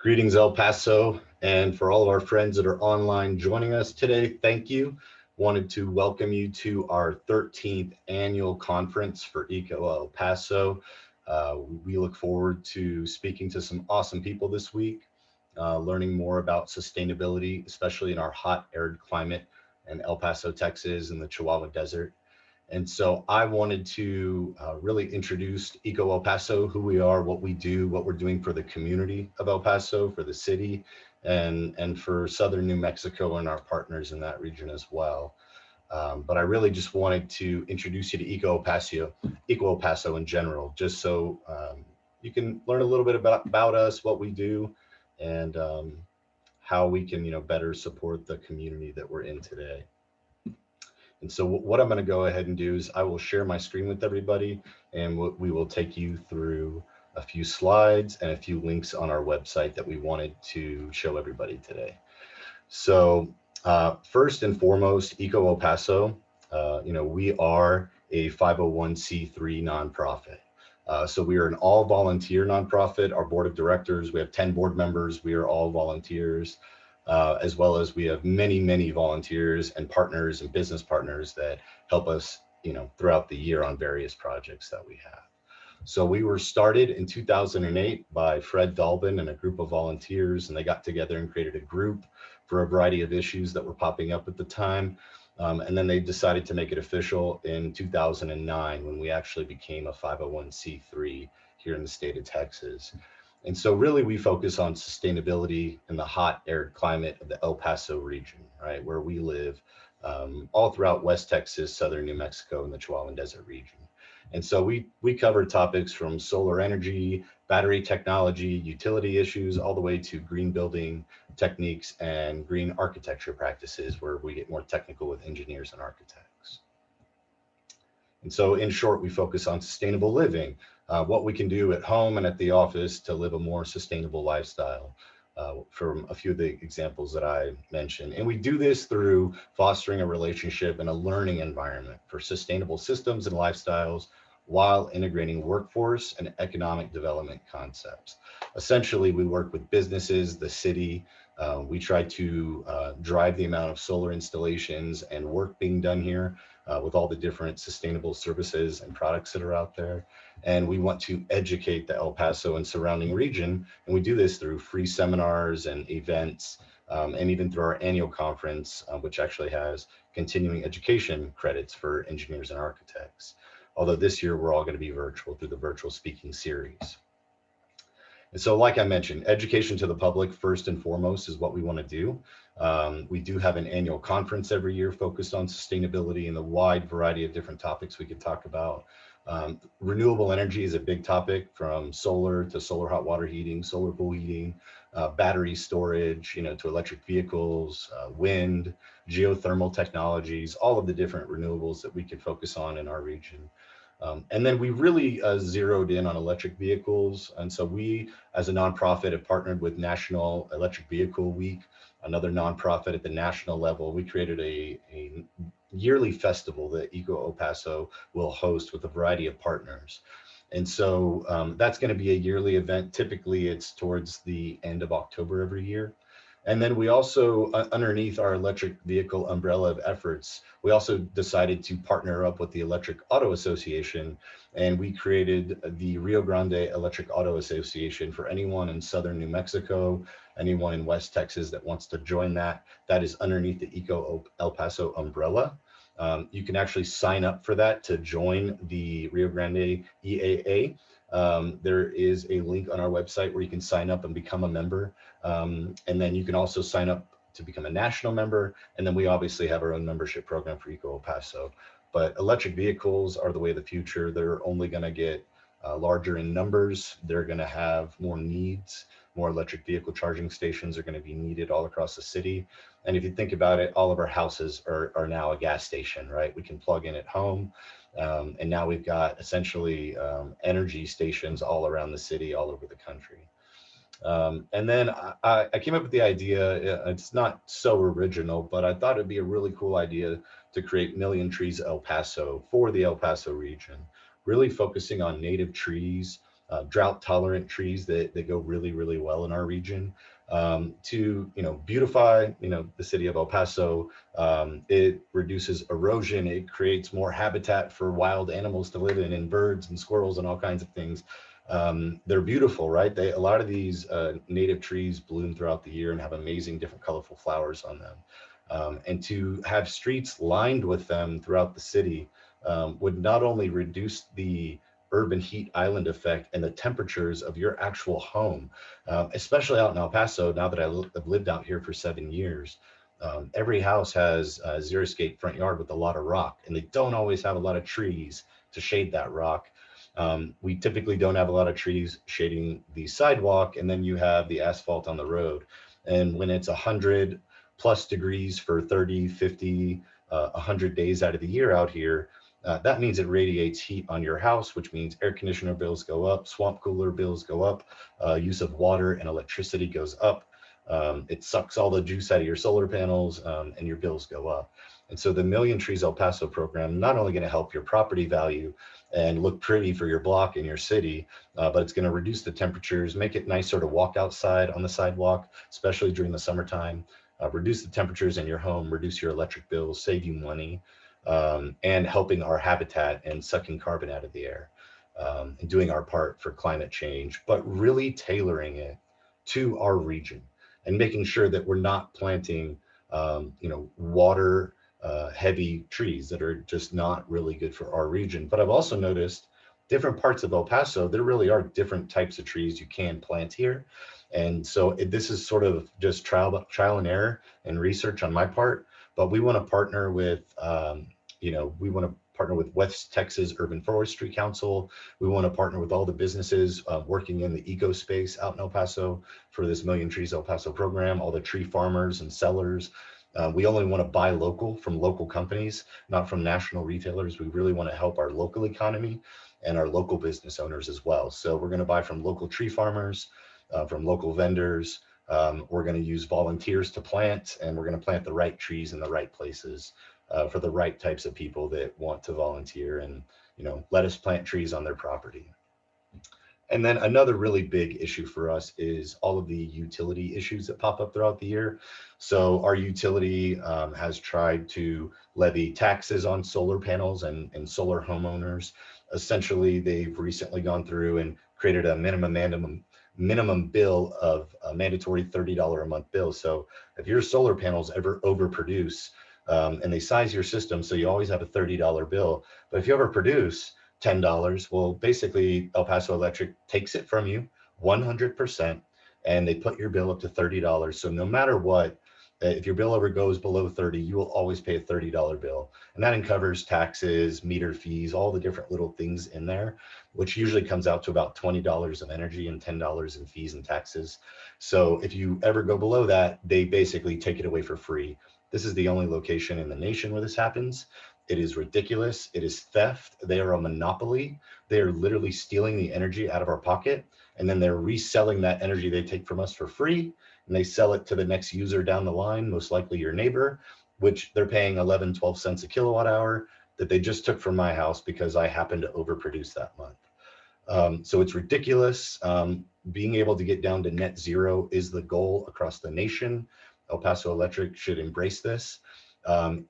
Greetings, El Paso, and for all of our friends that are online joining us today, thank you. Wanted to welcome you to our 13th annual conference for Eco El Paso. We look forward to speaking to some awesome people this week, learning more about sustainability, especially in our hot, arid climate in El Paso, Texas, and the Chihuahua Desert. And so I wanted to really introduce Eco El Paso, who we are, what we do, what we're doing for the community of El Paso, for the city, and for Southern New Mexico and our partners in that region as well. But I really just wanted to introduce you to Eco El Paso in general, just so you can learn a little bit about us, what we do, and how we can, better support the community that we're in today. And so what I'm going to go ahead and do is I will share my screen with everybody, and we will take you through a few slides and a few links on our website that we wanted to show everybody today. So first and foremost, Eco El Paso, we are a 501c3 nonprofit. So we are an all volunteer nonprofit. Our board of directors, we have 10 board members. We are all volunteers. As well as we have many volunteers and partners and business partners that help us, throughout the year on various projects that we have. So we were started in 2008 by Fred Dalbin and a group of volunteers, and they got together and created a group for a variety of issues that were popping up at the time. And then they decided to make it official in 2009 when we actually became a 501c3 here in the state of Texas. And so really we focus on sustainability in the hot, arid climate of the El Paso region, right, where we live, all throughout West Texas, Southern New Mexico, and the Chihuahuan Desert region. And so we cover topics from solar energy, battery technology, utility issues, all the way to green building techniques and green architecture practices, where we get more technical with engineers and architects. And so in short, we focus on sustainable living, what we can do at home and at the office to live a more sustainable lifestyle, from a few of the examples that I mentioned. And we do this through fostering a relationship and a learning environment for sustainable systems and lifestyles while integrating workforce and economic development concepts. Essentially, we work with businesses, the city. We try to drive the amount of solar installations and work being done here with all the different sustainable services and products that are out there. And we want to educate the El Paso and surrounding region. And we do this through free seminars and events, and even through our annual conference, which actually has continuing education credits for engineers and architects. Although this year we're all going to be virtual through the virtual speaking series. And so, like I mentioned, education to the public first and foremost is what we want to do. We do have an annual conference every year focused on sustainability and the wide variety of different topics we could talk about. Renewable energy is a big topic, from solar to solar hot water heating, solar pool heating, battery storage, to electric vehicles, wind, geothermal technologies, all of the different renewables that we could focus on in our region. And then we really zeroed in on electric vehicles. And so we, as a nonprofit, have partnered with National Electric Vehicle Week, another nonprofit at the national level. We created a yearly festival that Eco El Paso will host with a variety of partners. And so that's going to be a yearly event. Typically, it's towards the end of October every year. And then we also, underneath our electric vehicle umbrella of efforts, we also decided to partner up with the Electric Auto Association, and we created the Rio Grande Electric Auto Association for anyone in Southern New Mexico, anyone in West Texas that wants to join that. That is underneath the Eco El Paso umbrella. You can actually sign up for that to join the Rio Grande EAA. There is a link on our website where you can sign up and become a member. And then you can also sign up to become a national member. And then we obviously have our own membership program for Eco El Paso. But electric vehicles are the way of the future. They're only going to get larger in numbers. They're going to have more needs. More electric vehicle charging stations are going to be needed all across the city. And if you think about it, all of our houses are now a gas station, right? We can plug in at home. And now we've got essentially energy stations all around the city, all over the country. And then I came up with the idea, it's not so original, but I thought it'd be a really cool idea to create Million Trees El Paso for the El Paso region, really focusing on native trees, drought tolerant trees that go really, really well in our region, to, beautify, the city of El Paso. It reduces erosion. It creates more habitat for wild animals to live in, and birds and squirrels and all kinds of things. They're beautiful, right? A lot of these native trees bloom throughout the year and have amazing different colorful flowers on them. And to have streets lined with them throughout the city would not only reduce the urban heat island effect and the temperatures of your actual home, especially out in El Paso. Now that I've lived out here for 7 years, every house has a xeriscape front yard with a lot of rock, and they don't always have a lot of trees to shade that rock. We typically don't have a lot of trees shading the sidewalk, and then you have the asphalt on the road. And when it's 100 plus degrees for 30, 50, 100 days out of the year out here, that means it radiates heat on your house, which means air conditioner bills go up, swamp cooler bills go up, use of water and electricity goes up. It sucks all the juice out of your solar panels, and your bills go up. And so the Million Trees El Paso program not only going to help your property value and look pretty for your block and your city, but it's going to reduce the temperatures, make it nicer to walk outside on the sidewalk, especially during the summertime. Reduce the temperatures in your home, reduce your electric bills, save you money, and helping our habitat and sucking carbon out of the air, and doing our part for climate change, but really tailoring it to our region and making sure that we're not planting, water heavy trees that are just not really good for our region. But I've also noticed different parts of El Paso, there really are different types of trees you can plant here. And so this is sort of just trial and error and research on my part, but we want to partner with, we want to partner with West Texas Urban Forestry Council. We want to partner with all the businesses working in the eco space out in El Paso for this Million Trees El Paso program, all the tree farmers and sellers. We only want to buy local from local companies, not from national retailers. We really want to help our local economy and our local business owners as well. So we're going to buy from local tree farmers, from local vendors. We're going to use volunteers to plant, and we're going to plant the right trees in the right places for the right types of people that want to volunteer and, let us plant trees on their property. And then another really big issue for us is all of the utility issues that pop up throughout the year. So our utility has tried to levy taxes on solar panels and solar homeowners. Essentially, they've recently gone through and created a minimum bill of a mandatory $30 a month bill. So if your solar panels ever overproduce, and they size your system so you always have a $30 bill, but if you overproduce $10, well, basically El Paso Electric takes it from you 100%, and they put your bill up to $30. So no matter what, if your bill ever goes below 30, you will always pay a $30 bill. And that covers taxes, meter fees, all the different little things in there, which usually comes out to about $20 of energy and $10 in fees and taxes. So if you ever go below that, they basically take it away for free. This is the only location in the nation where this happens. It is ridiculous. It is theft. They are a monopoly. They are literally stealing the energy out of our pocket, and then they're reselling that energy they take from us for free, and they sell it to the next user down the line, most likely your neighbor, which they're paying 11, 12 cents a kilowatt hour that they just took from my house because I happened to overproduce that month. So it's ridiculous. Being able to get down to net zero is the goal across the nation. El Paso Electric should embrace this.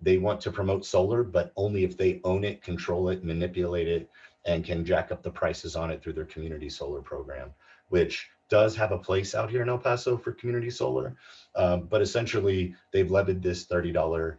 They want to promote solar, but only if they own it, control it, manipulate it, and can jack up the prices on it through their community solar program, which does have a place out here in El Paso for community solar. But essentially, they've levied this $30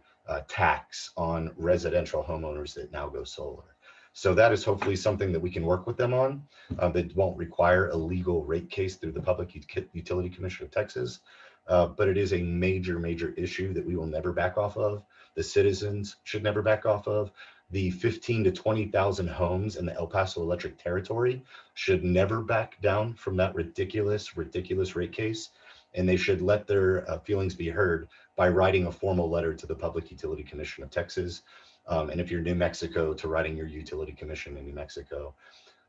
tax on residential homeowners that now go solar. So that is hopefully something that we can work with them on, that won't require a legal rate case through the Public Utility Commission of Texas. But it is a major, major issue that we will never back off of. The citizens should never back off of. The 15 to 20,000 homes in the El Paso Electric territory should never back down from that ridiculous, ridiculous rate case. And they should let their feelings be heard by writing a formal letter to the Public Utility Commission of Texas. And if you're New Mexico, to writing your utility commission in New Mexico.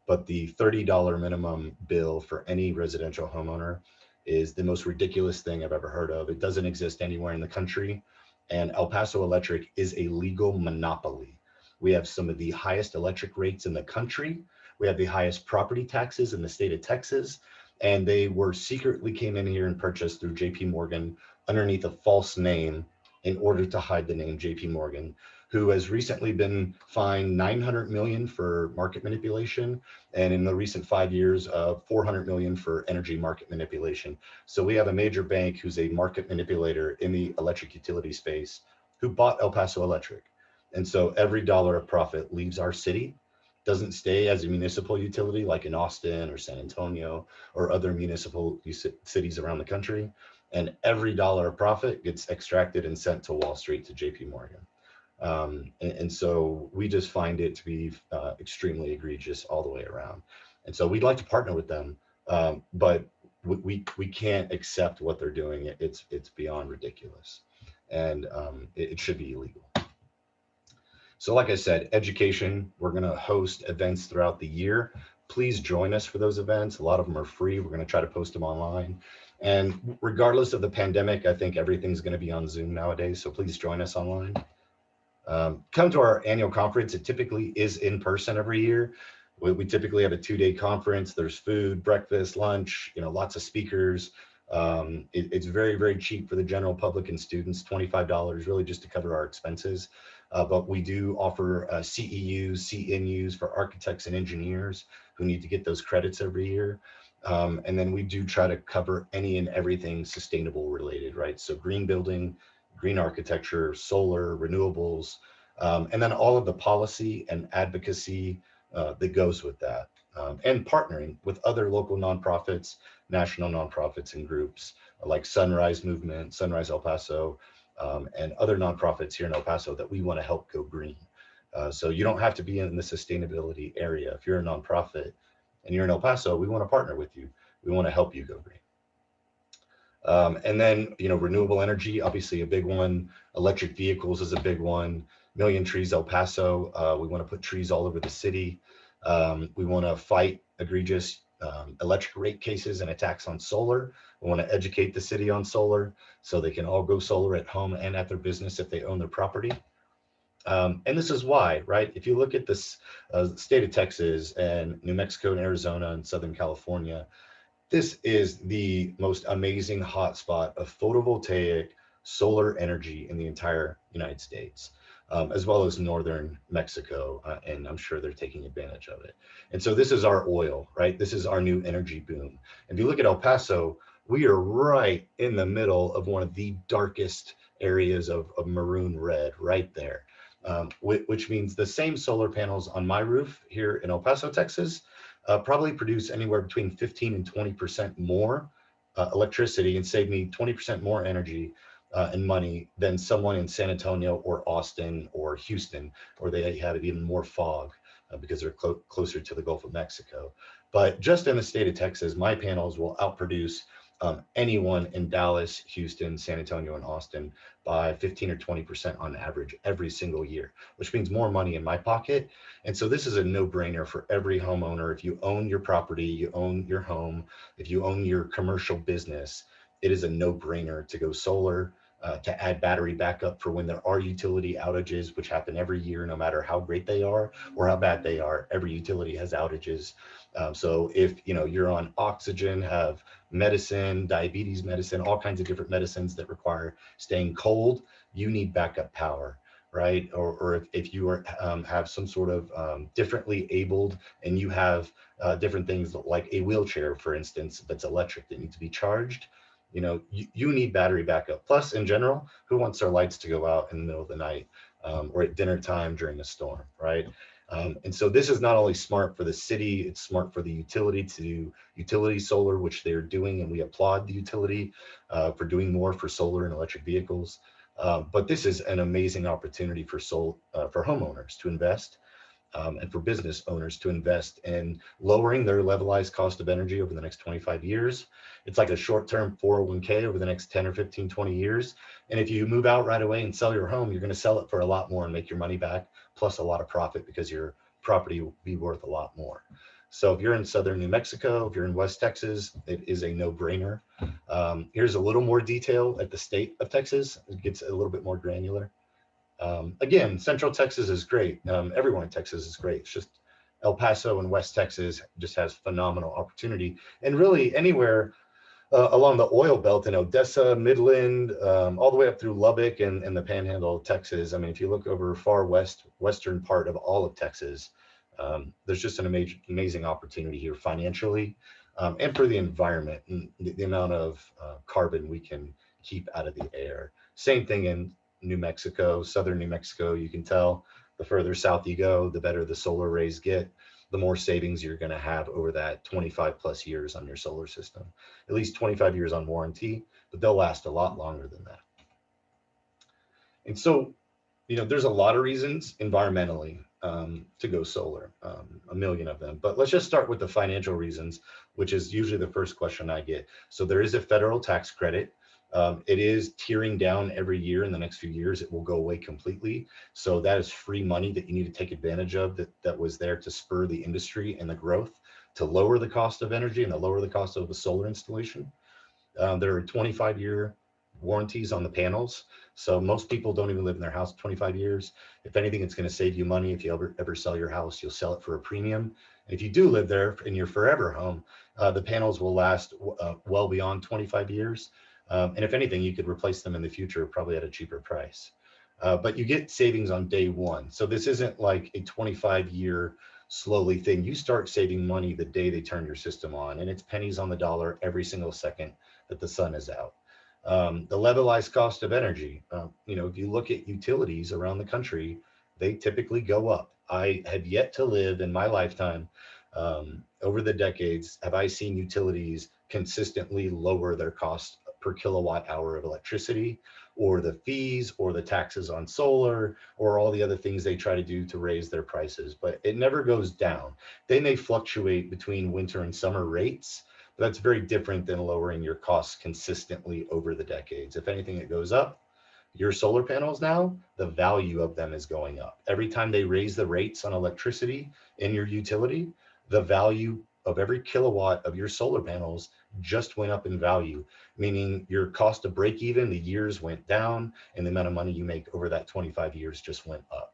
But the $30 minimum bill for any residential homeowner is the most ridiculous thing I've ever heard of. It doesn't exist anywhere in the country. And El Paso Electric is a legal monopoly. We have some of the highest electric rates in the country, We have the highest property taxes in the state of Texas, and they were secretly came in here and purchased through JP Morgan underneath a false name in order to hide the name JP Morgan, who has recently been fined 900 million for market manipulation, and in the recent 5 years, 400 million for energy market manipulation. So we have a major bank who's a market manipulator in the electric utility space who bought El Paso Electric. And so every dollar of profit leaves our city, doesn't stay as a municipal utility like in Austin or San Antonio or other municipal cities around the country. And every dollar of profit gets extracted and sent to Wall Street to JP Morgan. And so we just find it to be extremely egregious all the way around. And so we'd like to partner with them, but we can't accept what they're doing. It's beyond ridiculous, and it should be illegal. So like I said, education, we're going to host events throughout the year. Please join us for those events. A lot of them are free. We're going to try to post them online. And regardless of the pandemic, I think everything's going to be on Zoom nowadays. So please join us online. Come to our annual conference. It typically is in person every year. We typically have a 2-day conference. There's food, breakfast, lunch, lots of speakers. It's very, very cheap for the general public and students, $25 really just to cover our expenses. But we do offer CEUs, CNUs for architects and engineers who need to get those credits every year. And then we do try to cover any and everything sustainable related, right? So green building, green architecture, solar, renewables, and then all of the policy and advocacy that goes with that. And partnering with other local nonprofits, national nonprofits and groups like Sunrise Movement, Sunrise El Paso, and other nonprofits here in El Paso that we want to help go green. So you don't have to be in the sustainability area. If you're a nonprofit and you're in El Paso, we want to partner with you. We want to help you go green. And then, renewable energy, obviously a big one. Electric vehicles is a big one. Million Trees El Paso. We want to put trees all over the city. We want to fight egregious electric rate cases and attacks on solar. We want to educate the city on solar so they can all go solar at home and at their business if they own their property. And this is why, right? If you look at this state of Texas and New Mexico and Arizona and Southern California, this is the most amazing hotspot of photovoltaic solar energy in the entire United States, as well as northern Mexico, and I'm sure they're taking advantage of it. And so this is our oil, right? This is our new energy boom. If you look at El Paso, we are right in the middle of one of the darkest areas of maroon red right there, which means the same solar panels on my roof here in El Paso, Texas, probably produce anywhere between 15 and 20% more electricity and save me 20% more energy and money than someone in San Antonio or Austin or Houston, or they have even more fog because they're closer to the Gulf of Mexico. But just in the state of Texas, my panels will outproduce anyone in Dallas, Houston, San Antonio, and Austin by 15 or 20% on average every single year, which means more money in my pocket. And so this is a no-brainer for every homeowner. If you own your property, you own your home, if you own your commercial business, it is a no-brainer to go solar, to add battery backup for when there are utility outages, which happen every year, no matter how great they are or how bad they are. Every utility has outages. So if you're on oxygen, have medicine, diabetes medicine, all kinds of different medicines that require staying cold, you need backup power, right? Or if you are have some sort of differently abled and you have different things like a wheelchair, for instance, that's electric that needs to be charged, you need battery backup. Plus, in general, who wants their lights to go out in the middle of the night or at dinner time during a storm, right? And so this is not only smart for the city, it's smart for the utility to do utility solar, which they're doing, and we applaud the utility for doing more for solar and electric vehicles. But this is an amazing opportunity for homeowners to invest and for business owners to invest in lowering their levelized cost of energy over the next 25 years. It's like a short-term 401k over the next 10 or 15, 20 years. And if you move out right away and sell your home, you're going to sell it for a lot more and make your money back, plus a lot of profit because your property will be worth a lot more. So if you're in southern New Mexico, if you're in West Texas, it is a no-brainer. Here's a little more detail at the state of Texas. It gets a little bit more granular. Again, Central Texas is great. Everyone in Texas is great. It's just El Paso and West Texas just has phenomenal opportunity, and really anywhere along the oil belt in Odessa, Midland, all the way up through Lubbock and the Panhandle of Texas. I mean, if you look over far western part of all of Texas, there's just an amazing opportunity here financially, and for the environment and the amount of carbon we can keep out of the air. Same thing in New Mexico, southern New Mexico. You can tell the further south you go, the better the solar rays get, the more savings you're going to have over that 25 plus years on your solar system. At least 25 years on warranty, but they'll last a lot longer than that. And so, there's a lot of reasons environmentally to go solar, a million of them. But let's just start with the financial reasons, which is usually the first question I get. So there is a federal tax credit. It is tearing down every year. In the next few years, it will go away completely. So that is free money that you need to take advantage of, that was there to spur the industry and the growth, to lower the cost of energy and to lower the cost of a solar installation. There are 25-year warranties on the panels. So most people don't even live in their house 25 years. If anything, it's going to save you money. If you ever sell your house, you'll sell it for a premium. And if you do live there in your forever home, the panels will last well beyond 25 years. And if anything, you could replace them in the future, probably at a cheaper price. But you get savings on day one. So this isn't like a 25-year slowly thing. You start saving money the day they turn your system on, and it's pennies on the dollar every single second that the sun is out. The levelized cost of energy, if you look at utilities around the country, they typically go up. I have yet to live in my lifetime, over the decades, have I seen utilities consistently lower their cost per kilowatt hour of electricity, or the fees, or the taxes on solar, or all the other things they try to do to raise their prices, but it never goes down. They may fluctuate between winter and summer rates, but that's very different than lowering your costs consistently over the decades. If anything, it goes up. Your solar panels now, the value of them is going up. Every time they raise the rates on electricity in your utility, the value of every kilowatt of your solar panels just went up in value, meaning your cost to break even, the years went down, and the amount of money you make over that 25 years just went up.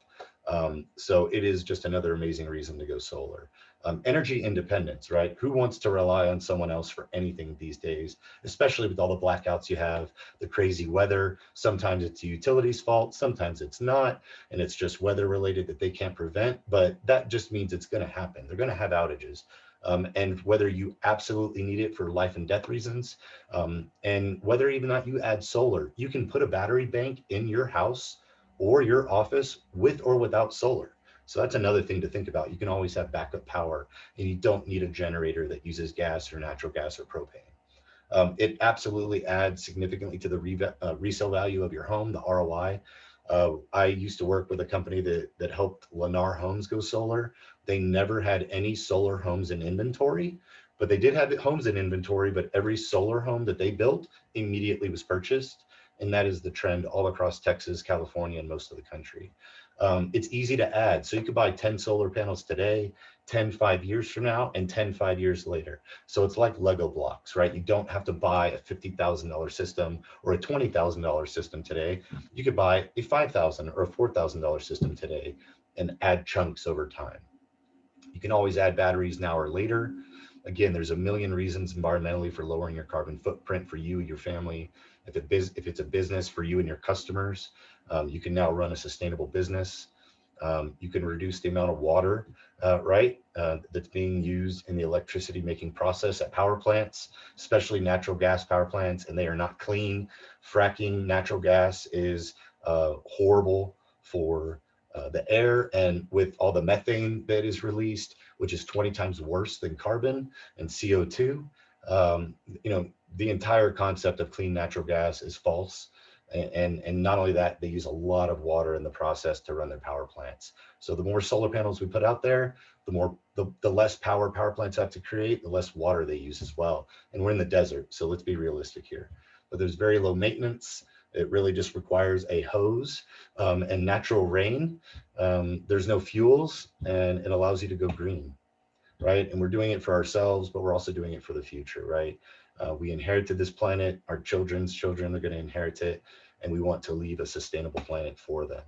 So it is just another amazing reason to go solar. Energy independence, right? Who wants to rely on someone else for anything these days, especially with all the blackouts you have, the crazy weather? Sometimes it's the utility's fault, sometimes it's not, and it's just weather related that they can't prevent, but that just means it's going to happen. They're going to have outages. And whether you absolutely need it for life and death reasons, and whether even or not you add solar, you can put a battery bank in your house or your office with or without solar. So that's another thing to think about. You can always have backup power, and you don't need a generator that uses gas or natural gas or propane. It absolutely adds significantly to the resale value of your home, the ROI. I used to work with a company that helped Lennar Homes go solar. They never had any solar homes in inventory, but they did have homes in inventory, but every solar home that they built immediately was purchased. And that is the trend all across Texas, California, and most of the country. It's easy to add. So you could buy 10 solar panels today, 10 5 years from now, and 10 5 years later. So it's like Lego blocks, right? You don't have to buy a $50,000 system or a $20,000 system today. You could buy a $5,000 or a $4,000 system today and add chunks over time. You can always add batteries now or later. Again, there's a million reasons environmentally for lowering your carbon footprint for you, your family. If it's a business for you and your customers, you can now run a sustainable business. You can reduce the amount of water, that's being used in the electricity making process at power plants, especially natural gas power plants, and they are not clean. Fracking natural gas is horrible for the air, and with all the methane that is released, which is 20 times worse than carbon and CO2, the entire concept of clean natural gas is false. And not only that, they use a lot of water in the process to run their power plants. So the more solar panels we put out there, the less power plants have to create, the less water they use as well. And we're in the desert, so let's be realistic here. But there's very low maintenance. It really just requires a hose and natural rain. There's no fuels, and it allows you to go green, right? And we're doing it for ourselves, but we're also doing it for the future, right? We inherited this planet. Our children's children are going to inherit it, and we want to leave a sustainable planet for them.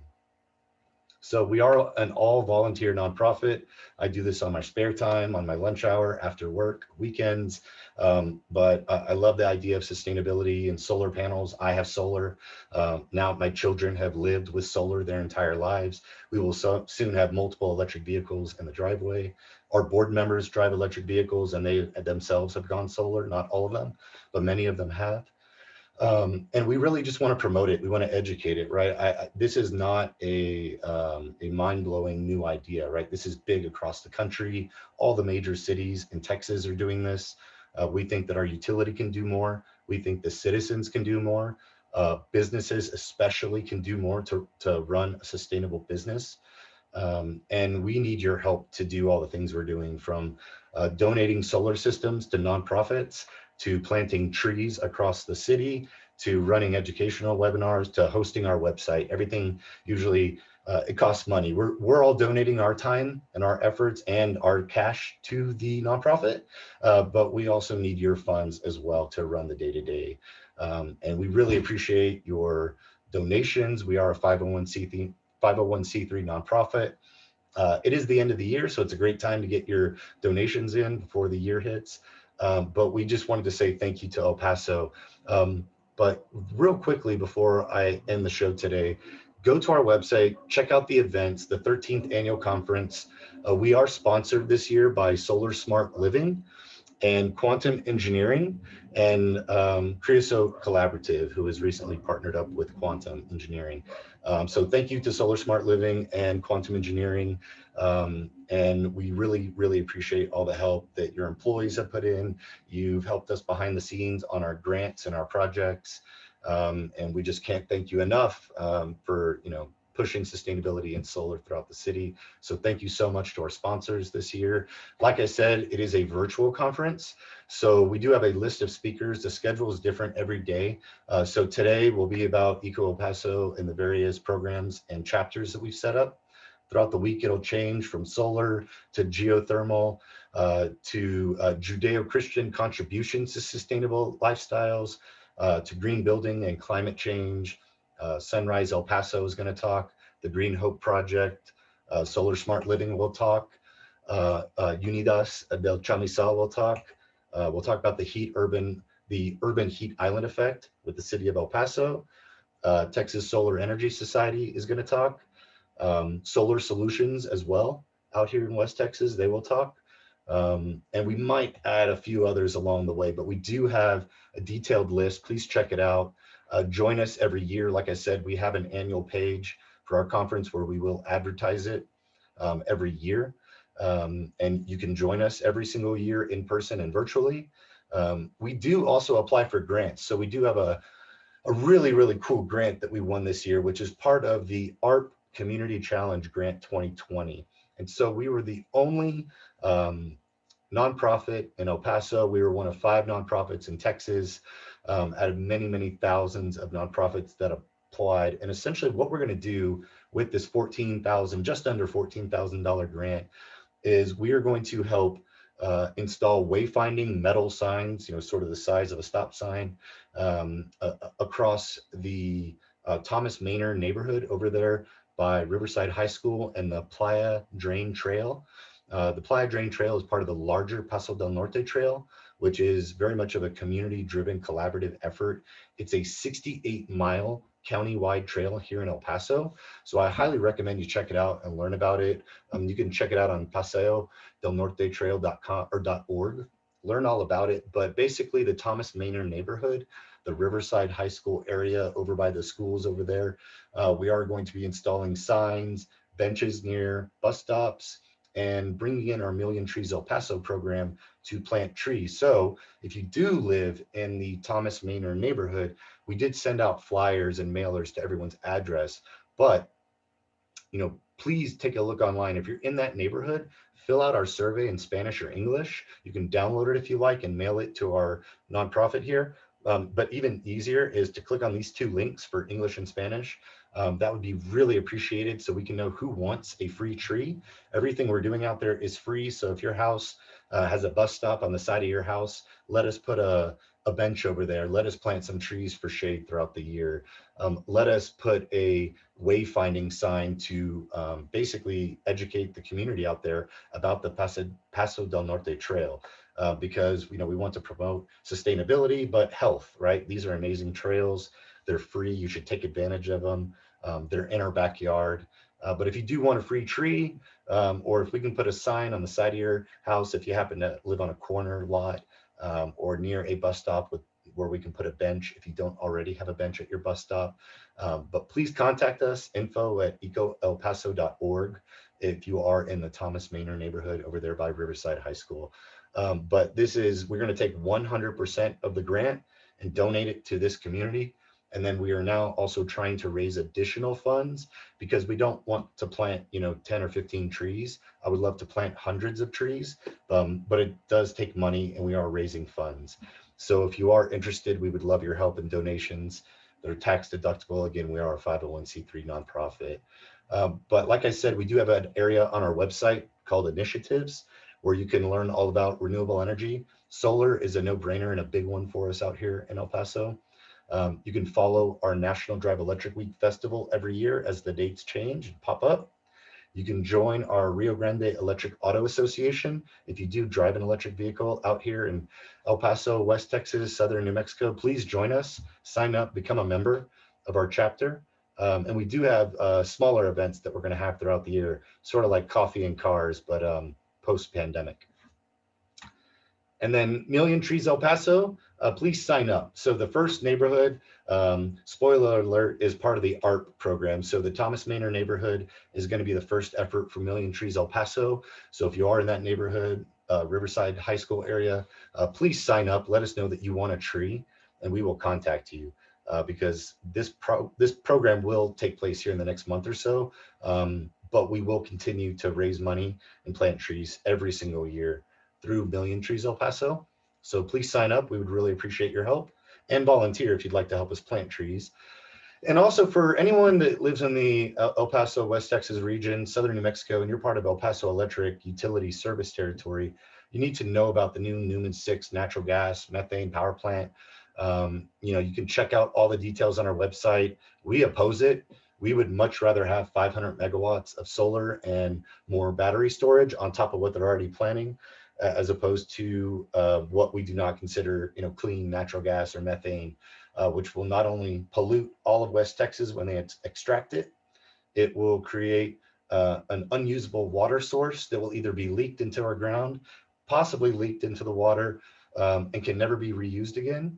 So we are an all volunteer nonprofit. I do this on my spare time, on my lunch hour, after work, weekends. But I love the idea of sustainability and solar panels. I have solar. Now my children have lived with solar their entire lives. We will soon have multiple electric vehicles in the driveway. Our board members drive electric vehicles and they themselves have gone solar. Not all of them, but many of them have. And we really just want to promote it. We want to educate it, right? This is not a mind-blowing new idea, right? This is big across the country. All the major cities in Texas are doing this. We think that our utility can do more. We think the citizens can do more. Businesses especially can do more to run a sustainable business. And we need your help to do all the things we're doing, from donating solar systems to nonprofits, to planting trees across the city, to running educational webinars, to hosting our website. Everything usually it costs money. We're all donating our time and our efforts and our cash to the nonprofit, but we also need your funds as well to run the day-to-day. And we really appreciate your donations. We are a 501c3 nonprofit. It is the end of the year, so it's a great time to get your donations in before the year hits. But we just wanted to say thank you to El Paso. But real quickly before I end the show today, go to our website, check out the events, the 13th annual conference. We are sponsored this year by Solar Smart Living and Quantum Engineering, and Creosote Collaborative, who has recently partnered up with Quantum Engineering. So thank you to Solar Smart Living and Quantum Engineering. And we really, really appreciate all the help that your employees have put in. You've helped us behind the scenes on our grants and our projects. And we just can't thank you enough for, pushing sustainability and solar throughout the city. So thank you so much to our sponsors this year. Like I said, it is a virtual conference. So we do have a list of speakers. The schedule is different every day. So today will be about Eco El Paso and the various programs and chapters that we've set up. Throughout the week, it'll change from solar to geothermal to Judeo-Christian contributions to sustainable lifestyles, to green building and climate change. Sunrise El Paso is going to talk. The Green Hope Project, Solar Smart Living will talk. Unidas del Chamizal will talk. We'll talk about the urban heat island effect with the city of El Paso. Texas Solar Energy Society is going to talk. Solar Solutions as well out here in West Texas, they will talk. And we might add a few others along the way, but we do have a detailed list. Please check it out. Join us every year. Like I said, we have an annual page for our conference where we will advertise it every year. And you can join us every single year in person and virtually. We do also apply for grants. So we do have a really, really cool grant that we won this year, which is part of the ARP Community Challenge Grant 2020. And so we were the only nonprofit in El Paso. We were one of 5 nonprofits in Texas out of many, many thousands of nonprofits that applied. And essentially what we're going to do with this just under $14,000 grant is we are going to help install wayfinding metal signs, sort of the size of a stop sign, across the Thomas Maynard neighborhood over there by Riverside High School and the Playa Drain Trail. The Playa Drain Trail is part of the larger Paso del Norte Trail, which is very much of a community-driven collaborative effort. It's a 68-mile county-wide trail here in El Paso. So I highly recommend you check it out and learn about it. You can check it out on paseodelnortetrail.com or .org. Learn all about it. But basically the Thomas Maynard neighborhood, the Riverside High School area over by the schools over there, we are going to be installing signs, benches near bus stops, and bringing in our Million Trees El Paso program to plant trees. So if you do live in the Thomas Maynard neighborhood, we did send out flyers and mailers to everyone's address, but please take a look online. If you're in that neighborhood, fill out our survey in Spanish or English. You can download it if you like and mail it to our nonprofit here. But even easier is to click on these 2 links for English and Spanish. That would be really appreciated so we can know who wants a free tree. Everything we're doing out there is free. So if your house has a bus stop on the side of your house, let us put a a bench over there. Let us plant some trees for shade throughout the year. Let us put a wayfinding sign to basically educate the community out there about the Paso del Norte Trail. Because we want to promote sustainability, but health, right? These are amazing trails. They're free. You should take advantage of them. They're in our backyard. But if you do want a free tree, or if we can put a sign on the side of your house, if you happen to live on a corner lot, or near a bus stop where we can put a bench if you don't already have a bench at your bus stop. But please contact us, info@ecoelpaso.org, if you are in the Thomas Maynor neighborhood over there by Riverside High School. But we're going to take 100% of the grant and donate it to this community. And then we are now also trying to raise additional funds because we don't want to plant, 10 or 15 trees. I would love to plant hundreds of trees, but it does take money and we are raising funds. So if you are interested, we would love your help and donations that are tax deductible. Again, we are a 501c3 nonprofit. But like I said, we do have an area on our website called Initiatives where you can learn all about renewable energy. Solar is a no-brainer and a big one for us out here in El Paso. You can follow our National Drive Electric Week Festival every year as the dates change and pop up. You can join our Rio Grande Electric Auto Association. If you do drive an electric vehicle out here in El Paso, West Texas, Southern New Mexico, please join us, sign up, become a member of our chapter. And we do have smaller events that we're going to have throughout the year, sort of like coffee and cars, but post-pandemic. And then Million Trees El Paso, please sign up. So the first neighborhood, spoiler alert, is part of the ARP program. So the Thomas Maynor neighborhood is going to be the first effort for Million Trees El Paso. So if you are in that neighborhood, Riverside High School area, please sign up. Let us know that you want a tree and we will contact you because this program will take place here in the next month or so. But we will continue to raise money and plant trees every single year through Million Trees El Paso. So please sign up. We would really appreciate your help and volunteer if you'd like to help us plant trees. And also for anyone that lives in the El Paso, West Texas region, Southern New Mexico, and you're part of El Paso Electric Utility Service Territory, you need to know about the new Newman 6 natural gas methane power plant. You can check out all the details on our website. We oppose it. We would much rather have 500 megawatts of solar and more battery storage on top of what they're already planning, as opposed to what we do not consider, clean natural gas or methane, which will not only pollute all of West Texas when they extract it, it will create an unusable water source that will either be leaked into our ground, possibly leaked into the water, and can never be reused again.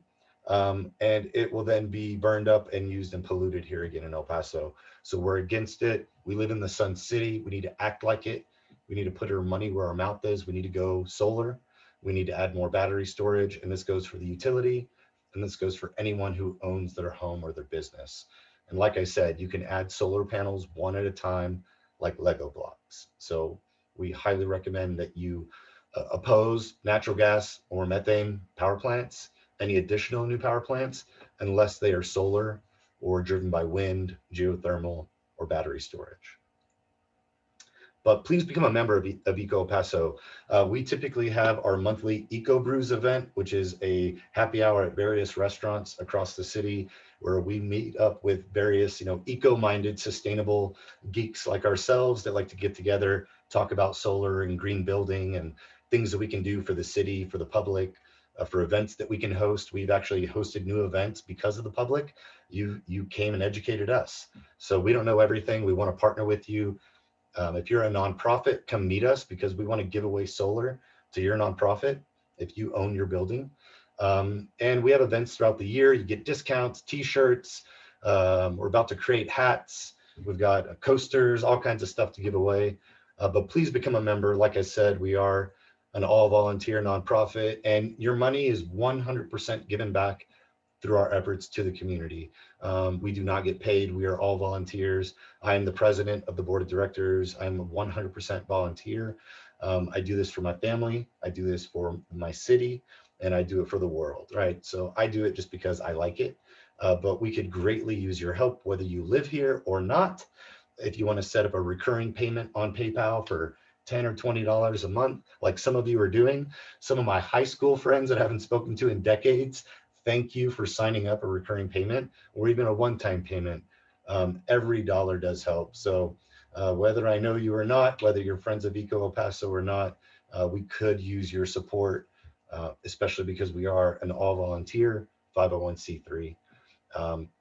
And it will then be burned up and used and polluted here again in El Paso. So we're against it. We live in the Sun City. We need to act like it. We need to put our money where our mouth is. We need to go solar. We need to add more battery storage. And this goes for the utility. And this goes for anyone who owns their home or their business. And like I said, you can add solar panels one at a time, like Lego blocks. So we highly recommend that you oppose natural gas or methane power plants, any additional new power plants, unless they are solar or driven by wind, geothermal, or battery storage. But please become a member of Eco Paso. We typically have our monthly Eco Brews event, which is a happy hour at various restaurants across the city where we meet up with various, eco-minded, sustainable geeks like ourselves that like to get together, talk about solar and green building and things that we can do for the city, for the public, for events that we can host. We've actually hosted new events because of the public. You came and educated us. So we don't know everything. We want to partner with you. If you're a nonprofit, come meet us because we want to give away solar to your nonprofit if you own your building. And we have events throughout the year. You get discounts, t-shirts. We're about to create hats. We've got coasters, all kinds of stuff to give away. But please become a member. Like I said, we are an all-volunteer nonprofit, and your money is 100% given back through our efforts to the community. We do not get paid. We are all volunteers. I am the president of the board of directors. I'm a 100% volunteer. I do this for my family. I do this for my city, and I do it for the world, right? So I do it just because I like it, but we could greatly use your help, whether you live here or not. If you want to set up a recurring payment on PayPal for $10 or $20 a month, like some of you are doing. Some of my high school friends that I haven't spoken to in decades, thank you for signing up a recurring payment or even a one-time payment. Every dollar does help. So whether I know you or not, whether you're friends of Eco El Paso or not, we could use your support, especially because we are an all volunteer 501c3.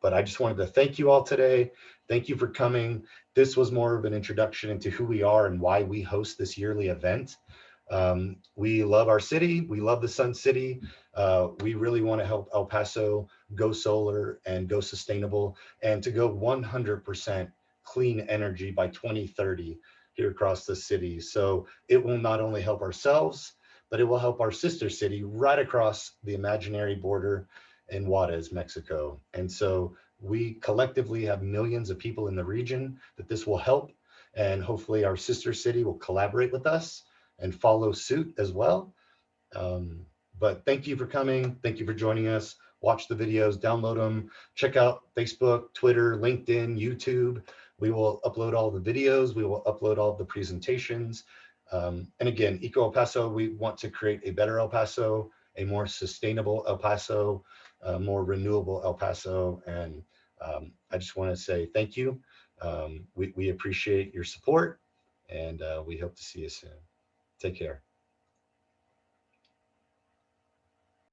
But I just wanted to thank you all today. Thank you for coming. This was more of an introduction into who we are and why we host this yearly event. We love our city. We love the Sun City. We really want to help El Paso go solar and go sustainable and to go 100% clean energy by 2030 here across the city. So it will not only help ourselves, but it will help our sister city right across the imaginary border in Juarez, Mexico. And so we collectively have millions of people in the region that this will help. And hopefully our sister city will collaborate with us and follow suit as well. Um, but thank you for coming. Thank you for joining us. Watch the videos, download them, check out Facebook, Twitter, LinkedIn, YouTube. We will upload all the videos. We will upload all the presentations. And again, Eco El Paso, we want to create a better El Paso, a more sustainable El Paso, a more renewable El Paso. And I just want to say thank you. We appreciate your support and we hope to see you soon. Take care.